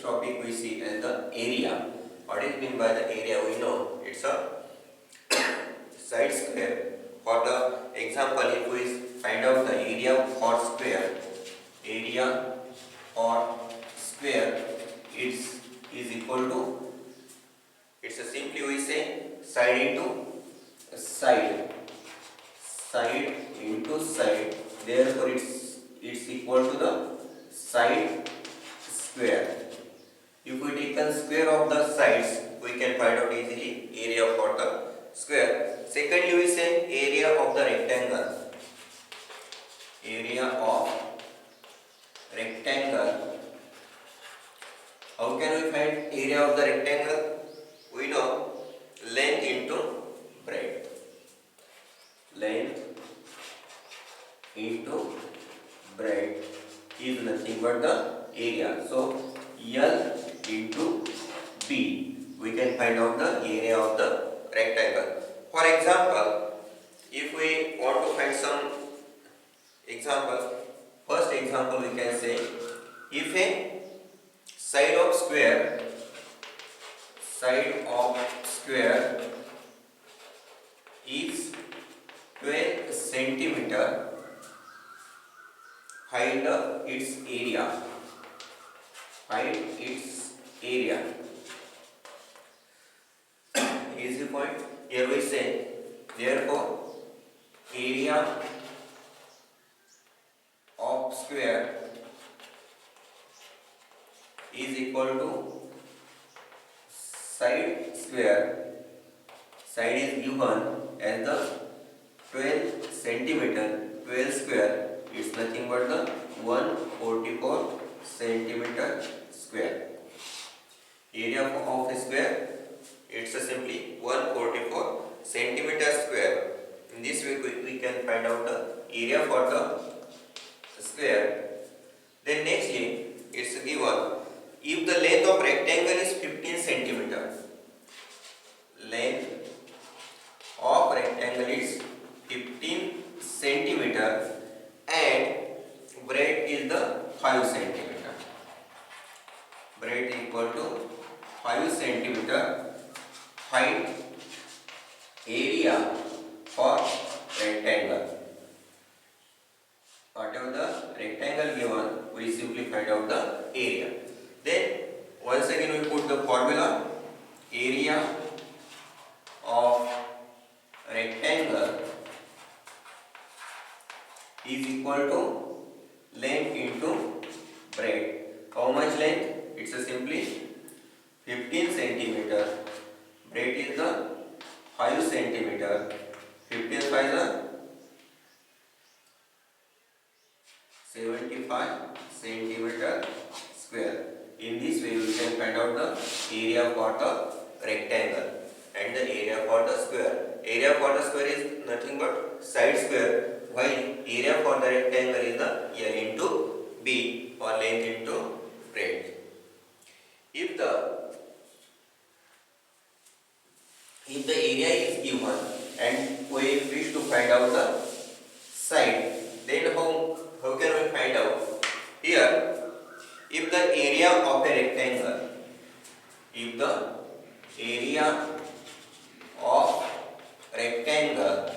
next topic we see as the area. What is meant by the area? We know it's a side square. For the example, if we find out the area for square, area for square is equal to, it's a simply we say side into side, side into side. Therefore, it's equal to the side square. If we take the square of the sides, we can find out easily area for the square. Secondly, we say area of the rectangle. Area of rectangle. How can we find area of the rectangle? We know length into breadth. Length into breadth is nothing but the area. So L into B, we can find out the area of the rectangle. For example, if we want to find some example, first example we can say, if a side of square is 12 centimeter, find its area. Find its area. Easy point. Here we say, therefore, area of square is equal to side square. Side is given as the 12 centimeter. 12 square is nothing but the 144 centimeter square. Area of a square, it's a simply 144 centimeter square. In this way we can find out the area for the square. Then nextly, it's given if the length of rectangle is 15 centimeter. Length of rectangle is 15 centimeter and breadth is the 5 centimeter. Breadth equal to 5 centimeter. Find area for rectangle. Whatever the rectangle given, we simply find out the area. Then once again we put the formula. Area of rectangle is equal to length into breadth. How much length? It's a simply 15 centimeter. Breadth is the 5 centimeter. 15 5 is 75 centimeter square. In this way we can find out the area for the rectangle and the area for the square. Area for the square is nothing but side square, while area for the rectangle is the L into B, or length into breadth. If the area is given and we wish to find out the side, then how can we find out? Here, if the area of a rectangle, if the area of rectangle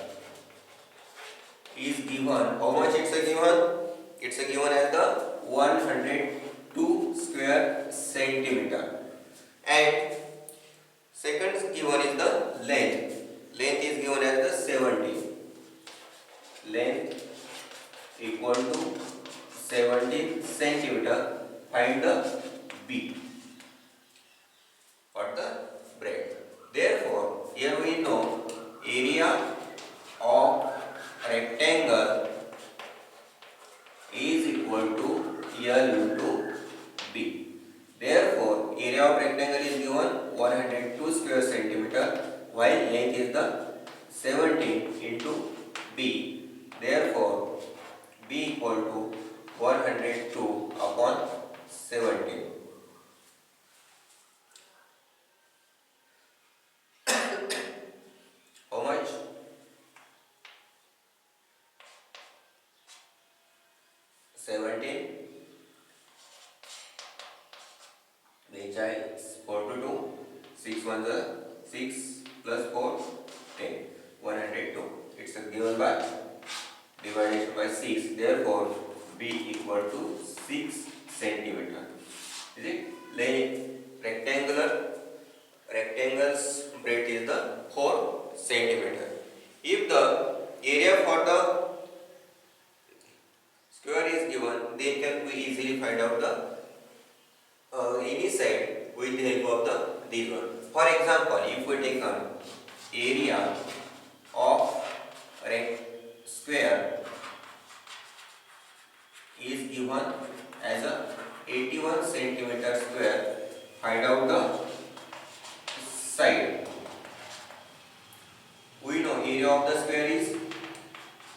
is given, how much it's a given? It's a given as the 102 square centimeter, and second given is the length. Length is given as the 70. Length equal to 70 centimeter. Find the B for the breadth. Therefore, here we know area of rectangle is equal to L into B. Therefore, area of rectangle is given 102 square centimeter, while length is the 70 into B. Therefore, B equal to 102 upon 70. How much? 17 HI is 4 to 2, 6 1 is 6 plus 4 10, 102. It's given by divided by 6. Therefore B equal to 6 centimeter. Is it? Rectangle's breadth is the 4 centimeter. If the area for the square is given, then can we easily find out the any side with the help of the these one. For example, if we take an area of square is given as a 81 centimeter square, find out the side. We know area of the square is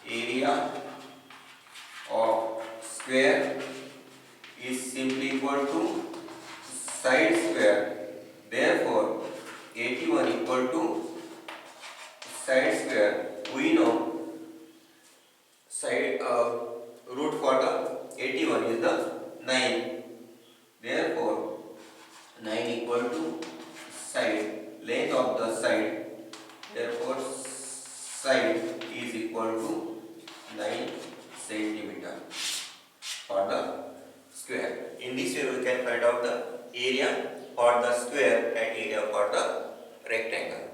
area of square is simply equal to side square. Therefore 81 equal to side square. We know side root for the 81 is the 9. Therefore 9 equal to side, length of the side. Therefore side is equal to 9 centimeter for the square. In this way we can find out the area for the square and area for the rectangle.